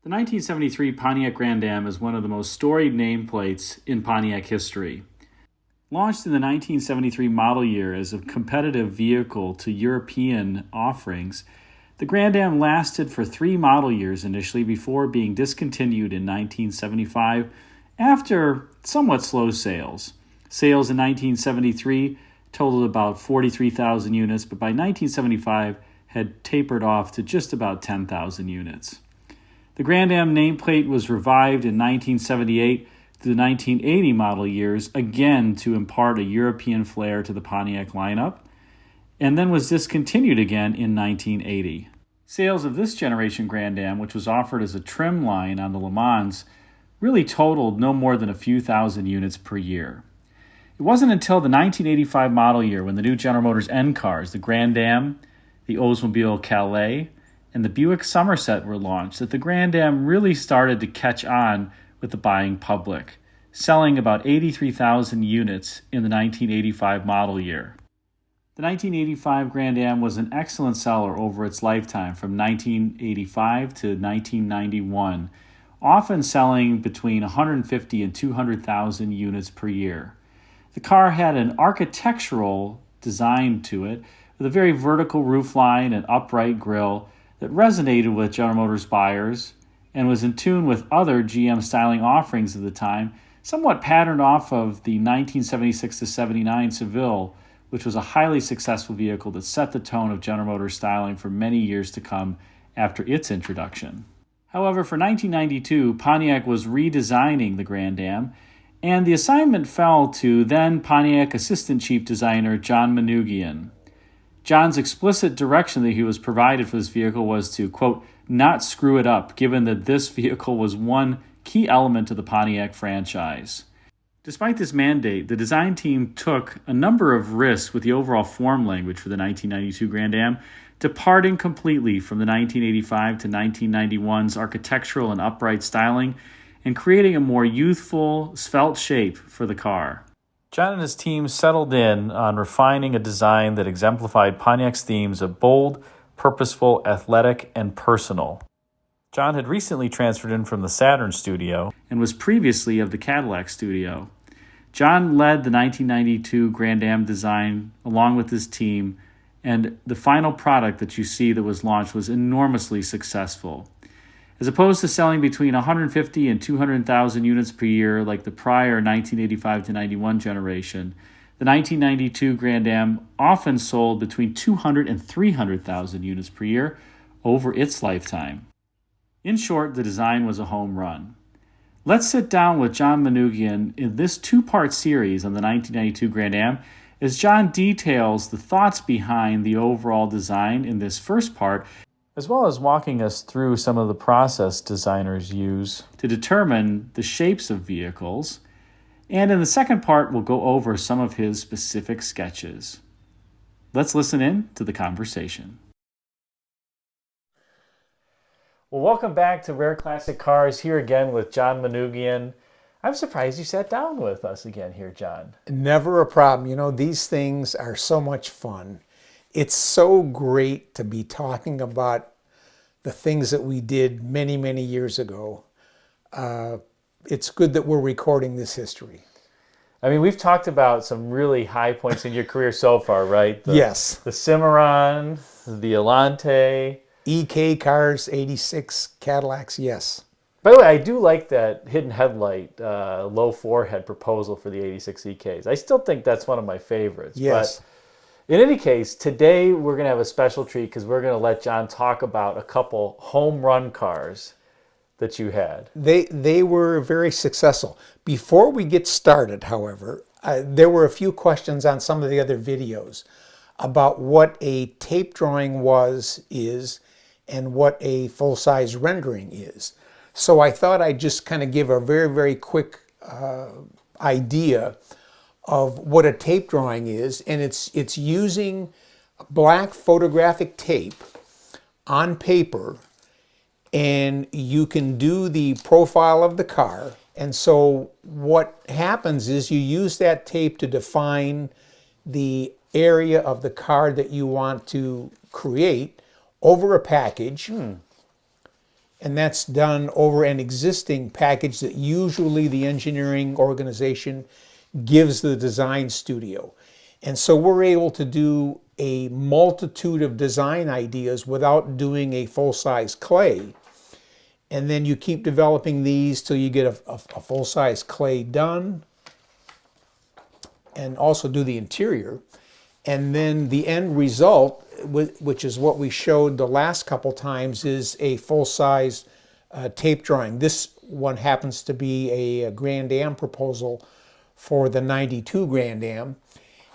The 1973 Pontiac Grand Am is one of the most storied nameplates in Pontiac history. Launched in the 1973 model year as a competitive vehicle to European offerings, the Grand Am lasted for 3 model years initially before being discontinued in 1975 after somewhat slow sales. Sales in 1973 totaled about 43,000 units, but by 1975 had tapered off to just about 10,000 units. The Grand Am nameplate was revived in 1978 through the 1980 model years, again to impart a European flair to the Pontiac lineup, and then was discontinued again in 1980. Sales of this generation Grand Am, which was offered as a trim line on the Le Mans, really totaled no more than a few thousand units per year. It wasn't until the 1985 model year when the new General Motors N cars, the Grand Am, the Oldsmobile Calais, and the Buick Somerset were launched that the Grand Am really started to catch on with the buying public, selling about 83,000 units in the 1985 model year. The 1985 Grand Am was an excellent seller over its lifetime from 1985 to 1991, often selling between 150 and 200,000 units per year. The car had an architectural design to it with a very vertical roofline and upright grille that resonated with General Motors buyers and was in tune with other GM styling offerings of the time, somewhat patterned off of the 1976-79 Seville, which was a highly successful vehicle that set the tone of General Motors styling for many years to come after its introduction. However, for 1992, Pontiac was redesigning the Grand Am, and the assignment fell to then Pontiac Assistant Chief Designer John Manoogian. John's explicit direction that he was provided for this vehicle was to, quote, not screw it up, given that this vehicle was one key element of the Pontiac franchise. Despite this mandate, the design team took a number of risks with the overall form language for the 1992 Grand Am, departing completely from the 1985 to 1991's architectural and upright styling and creating a more youthful, svelte shape for the car. John and his team settled in on refining a design that exemplified Pontiac's themes of bold, purposeful, athletic, and personal. John had recently transferred in from the Saturn studio and was previously of the Cadillac studio. John led the 1992 Grand Am design along with his team, and the final product that you see that was launched was enormously successful. As opposed to selling between 150 and 200,000 units per year like the prior 1985 to 91 generation, the 1992 Grand Am often sold between 200 and 300,000 units per year over its lifetime. In short, the design was a home run. Let's sit down with John Manoogian in this 2-part series on the 1992 Grand Am as John details the thoughts behind the overall design in this first part, as well as walking us through some of the process designers use to determine the shapes of vehicles. And in the second part, we'll go over some of his specific sketches. Let's listen in to the conversation. Well, welcome back to Rare Classic Cars, here again with John Manoogian. I'm surprised you sat down with us again here, John. Never a problem. You know, these things are so much fun. It's so great to be talking about the things that we did many, many years ago. It's good that we're recording this history. I mean, we've talked about some really high points in your career so far, right? Yes. The Cimarron, the Elante. EK cars, 86 Cadillacs, yes. By the way, I do like that hidden headlight, low forehead proposal for the 86 EKs. I still think that's one of my favorites. Yes. But in any case, today we're going to have a special treat because we're going to let John talk about a couple home run cars that you had. They were very successful. Before we get started, however, there were a few questions on some of the other videos about what a tape drawing is, and what a full-size rendering is. So I thought I'd just kind of give a very, very quick idea of what a tape drawing is, and it's using black photographic tape on paper, and you can do the profile of the car. And so what happens is you use that tape to define the area of the car that you want to create over a package. And and that's done over an existing package that usually the engineering organization gives the design studio. And so we're able to do a multitude of design ideas without doing a full-size clay. And then you keep developing these till you get a full-size clay done, and also do the interior. And then the end result, which is what we showed the last couple times, is a full-size tape drawing. This one happens to be a Grand Am proposal for the 92 Grand Am.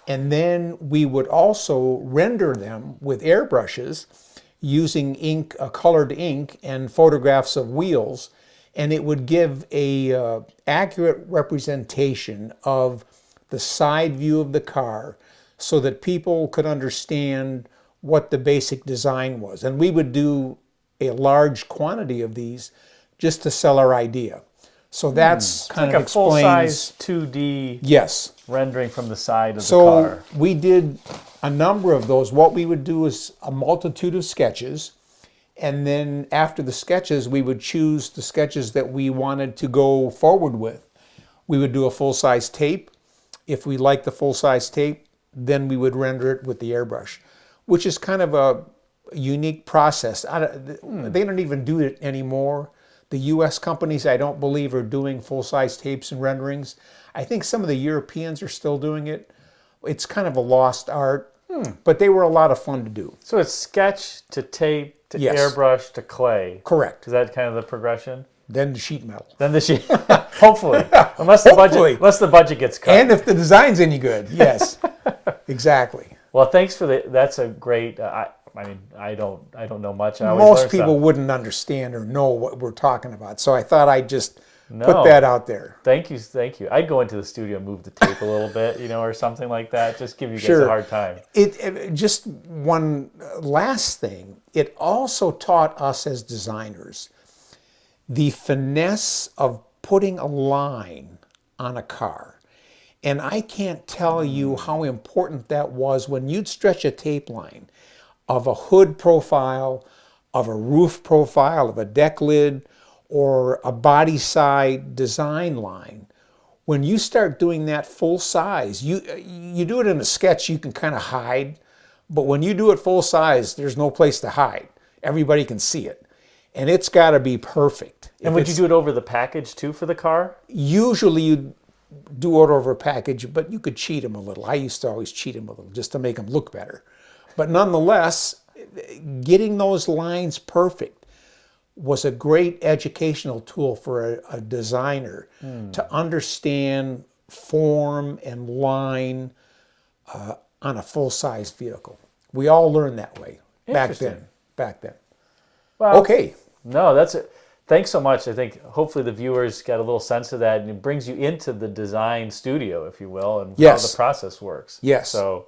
And then we would also render them with airbrushes using ink, colored ink, and photographs of wheels. And it would give a accurate representation of the side view of the car so that people could understand what the basic design was. And we would do a large quantity of these just to sell our idea. So that's kind of explains... like a full-size 2D yes. rendering from the side of the So car. we did a number of those. What we would do is a multitude of sketches, and then after the sketches, we would choose the sketches that we wanted to go forward with. We would do a full-size tape. If we liked the full-size tape, then we would render it with the airbrush, which is kind of a unique process. They don't even do it anymore. The U.S. companies, I don't believe, are doing full-size tapes and renderings. I think some of the Europeans are still doing it. It's kind of a lost art, but they were a lot of fun to do. So it's sketch to tape to Yes. airbrush to clay. Correct. Is that kind of the progression? Then the sheet metal. Then the sheet, hopefully, unless the budget gets cut. And if the design's any good, yes, exactly. Well, thanks for that's a great. I mean, I don't know much. Most people wouldn't understand or know what we're talking about, so I thought I'd just put that out there. Thank you. I'd go into the studio and move the tape a little bit, or something like that. Just give you guys a hard time. Just one last thing. It also taught us as designers the finesse of putting a line on a car. And I can't tell you how important that was when you'd stretch a tape line of a hood profile, of a roof profile, of a deck lid, or a body side design line. When you start doing that full size, you do it in a sketch, you can kind of hide, but when you do it full size, there's no place to hide. Everybody can see it. And it's got to be perfect. And would you do it over the package too for the car? Usually you do it over a package, but you could cheat them a little. I used to always cheat them a little just to make them look better. But nonetheless, getting those lines perfect was a great educational tool for a designer to understand form and line on a full-size vehicle. We all learned that way back then. Well, okay. No, that's it. Thanks so much. I think hopefully the viewers got a little sense of that, and it brings you into the design studio, if you will, and how the process works. Yes. So,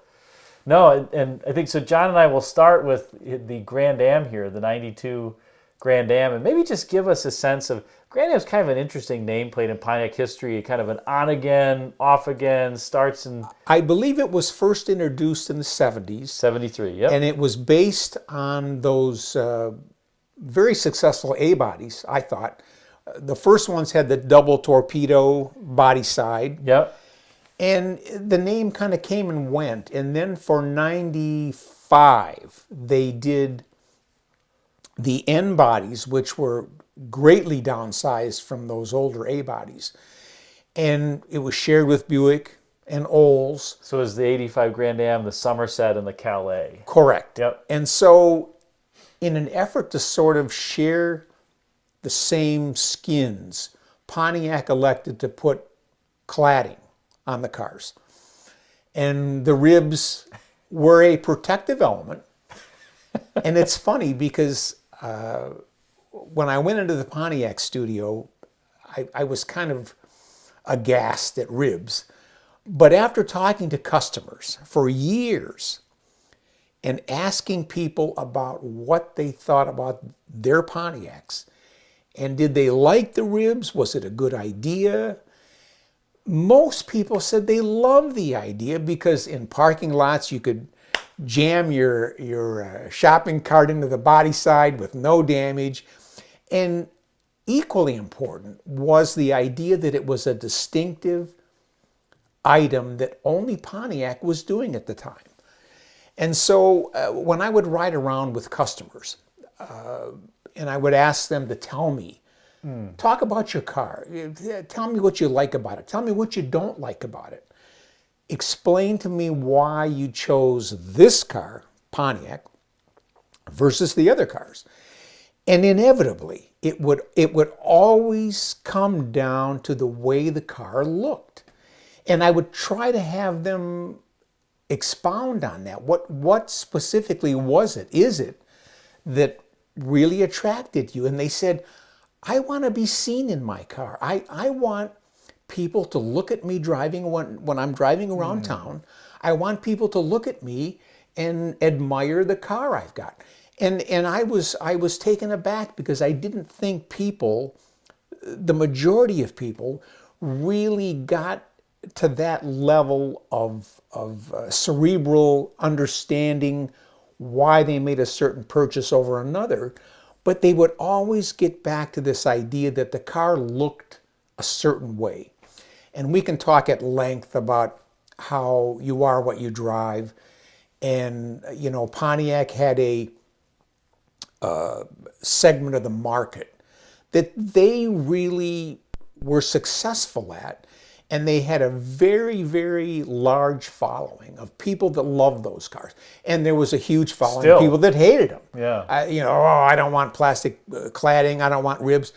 no, and I think so. John and I will start with the Grand Am here, the '92 Grand Am, and maybe just give us a sense of Grand Am is kind of an interesting nameplate in Pontiac history, kind of an on again, off again, starts in. I believe it was first introduced in the 70s. 73, yep. And it was based on those very successful A-bodies, I thought. The first ones had the double torpedo body side. Yep. And the name kind of came and went. And then for 95, they did the N bodies, which were greatly downsized from those older A bodies. And it was shared with Buick and Olds. So it was the 85 Grand Am, the Somerset, and the Calais. Correct. Yep. And so in an effort to sort of share the same skins, Pontiac elected to put cladding on the cars. And the ribs were a protective element. And it's funny because when I went into the Pontiac studio, I was kind of aghast at ribs. But after talking to customers for years and asking people about what they thought about their Pontiacs, and did they like the ribs? Was it a good idea? Most people said they loved the idea because in parking lots you could jam your shopping cart into the body side with no damage. And equally important was the idea that it was a distinctive item that only Pontiac was doing at the time. And so when I would ride around with customers and I would ask them to tell me, talk about your car, tell me what you like about it, tell me what you don't like about it, explain to me why you chose this car, Pontiac, versus the other cars. And inevitably, it would always come down to the way the car looked. And I would try to have them expound on that. What specifically is it that really attracted you? And they said, I want to be seen in my car. I want people to look at me driving when I'm driving around town. I want people to look at me and admire the car I've got. And I was taken aback because I didn't think people, the majority of people, really got to that level of cerebral understanding why they made a certain purchase over another. But they would always get back to this idea that the car looked a certain way. And we can talk at length about how you are what you drive. And, you know, Pontiac had a segment of the market that they really were successful at. And they had a very, very large following of people that loved those cars. And there was a huge following of people that hated them. Yeah. I don't want plastic cladding, I don't want ribs.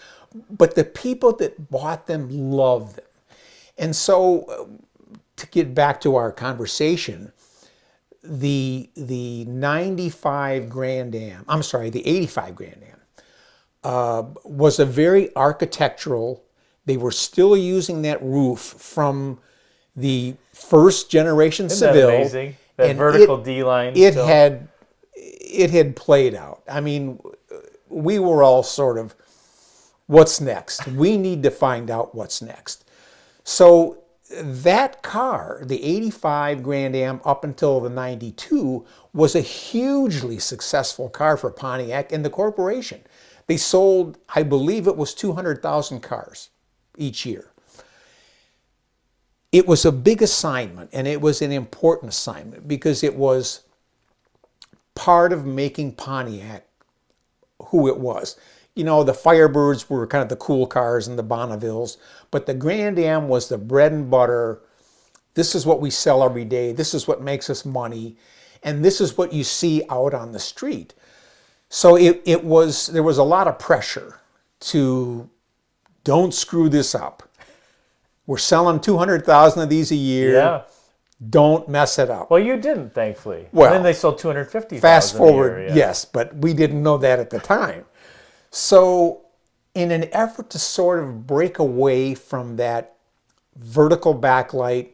But the people that bought them loved them. And so, to get back to our conversation, the 85 Grand Am was a very architectural. They were still using that roof from the first generation Seville. Isn't that amazing? That vertical D-line. It had played out. I mean, we were all sort of, what's next? We need to find out what's next. So that car, the 85 Grand Am up until the 92, was a hugely successful car for Pontiac and the corporation. They sold, I believe it was 200,000 cars each year. It was a big assignment, and it was an important assignment because it was part of making Pontiac who it was. You know, the Firebirds were kind of the cool cars and the Bonnevilles, but the Grand Am was the bread and butter. This is what we sell every day. This is what makes us money, and this is what you see out on the street. So there was a lot of pressure to don't screw this up. We're selling 200,000 of these a year. Yeah. Don't mess it up. Well, you didn't, thankfully. Well, and then they sold 250,000 fast forward, a year, yeah. yes, but we didn't know that at the time. So in an effort to sort of break away from that vertical backlight,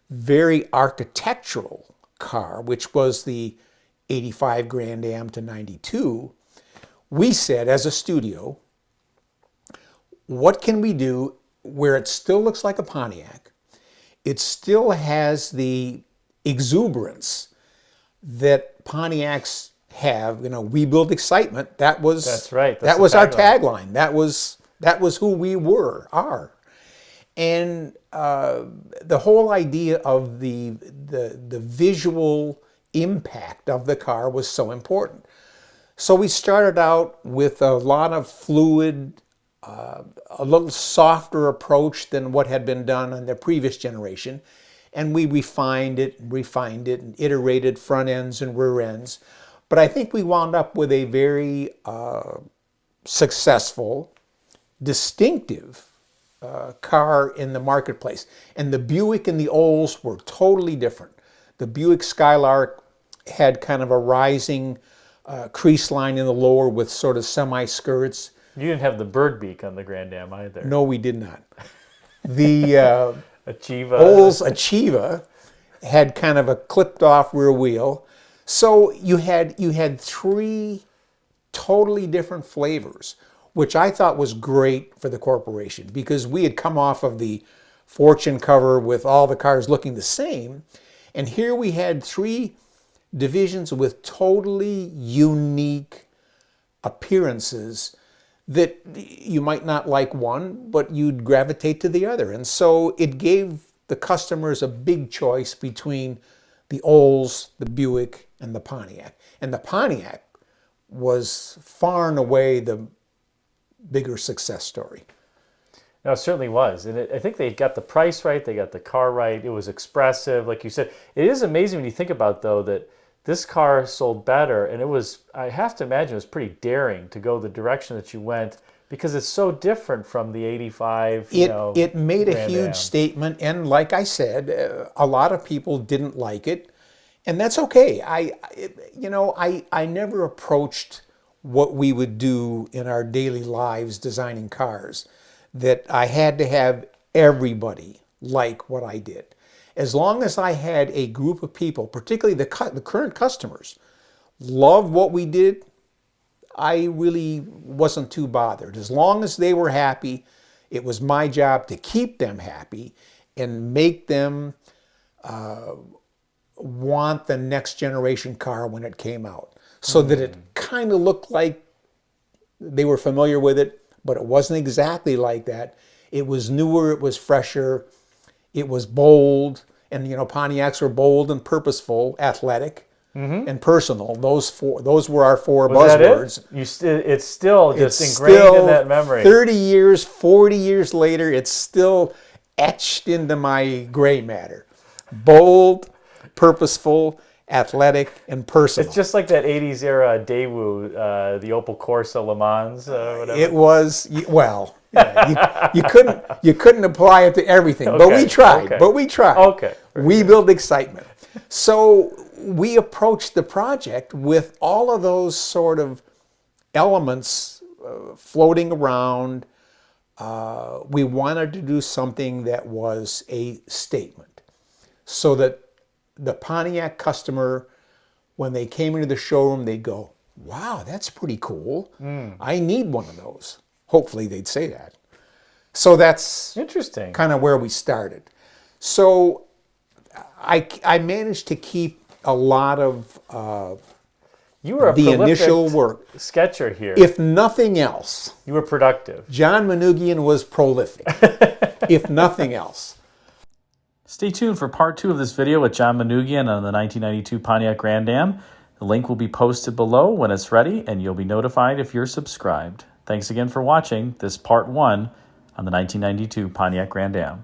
very architectural car, which was the 85 Grand Am to 92, we said as a studio, what can we do where it still looks like a Pontiac? It still has the exuberance that Pontiacs have. You know, we build excitement. That's right. That was our tagline. That was who we are. And the whole idea of the visual impact of the car was so important. So we started out with a lot of fluid, a little softer approach than what had been done on the previous generation. And we refined it, and iterated front ends and rear ends. But I think we wound up with a very successful, distinctive car in the marketplace. And the Buick and the Olds were totally different. The Buick Skylark had kind of a rising crease line in the lower with sort of semi-skirts. You didn't have the bird beak on the Grand Am either. No, we did not. The Achieva. Olds Achieva had kind of a clipped-off rear wheel. So you had three totally different flavors, which I thought was great for the corporation because we had come off of the Fortune cover with all the cars looking the same, and here we had three divisions with totally unique appearances that you might not like one, but you'd gravitate to the other. And so it gave the customers a big choice between the Olds, the Buick, and the Pontiac. And the Pontiac was far and away the bigger success story. No, it certainly was. And I think they got the price right. They got the car right. It was expressive. Like you said, it is amazing when you think about, though, that this car sold better. And it was, I have to imagine, it was pretty daring to go the direction that you went, because it's so different from the 85, It made a Grand huge Am. statement. And like I said, a lot of people didn't like it. And that's okay. I never approached what we would do in our daily lives designing cars, that I had to have everybody like what I did. As long as I had a group of people, particularly the current customers, love what we did, I really wasn't too bothered. As long as they were happy, it was my job to keep them happy and make them want the next generation car when it came out, so that it kind of looked like they were familiar with it, but it wasn't exactly like that. It was newer, it was fresher, it was bold, and Pontiacs were bold and purposeful, athletic, and personal. Those were our four Was that buzzwords. it's still just It's ingrained still, in that memory. 30 years, 40 years later, it's still etched into my gray matter. Bold, purposeful, athletic, and personal. It's just like that 80s era Daewoo, the Opel Corsa Le Mans, whatever. It was, well, yeah, you couldn't apply it to everything, but we Okay, tried. okay. But we tried. Okay. We built excitement. So we approached the project with all of those sort of elements floating around. We wanted to do something that was a statement, so that the Pontiac customer, when they came into the showroom, they'd go, "Wow, that's pretty cool. I need one of those." Hopefully they'd say that. So that's Interesting. kind of where we started. So I managed to keep a lot of You were a the prolific initial work. sketcher here. If nothing else, You were productive. John Manoogian was prolific. If nothing else. Stay tuned for part 2 of this video with John Manoogian on the 1992 Pontiac Grand Am. The link will be posted below when it's ready, and you'll be notified if you're subscribed. Thanks again for watching this part 1 on the 1992 Pontiac Grand Am.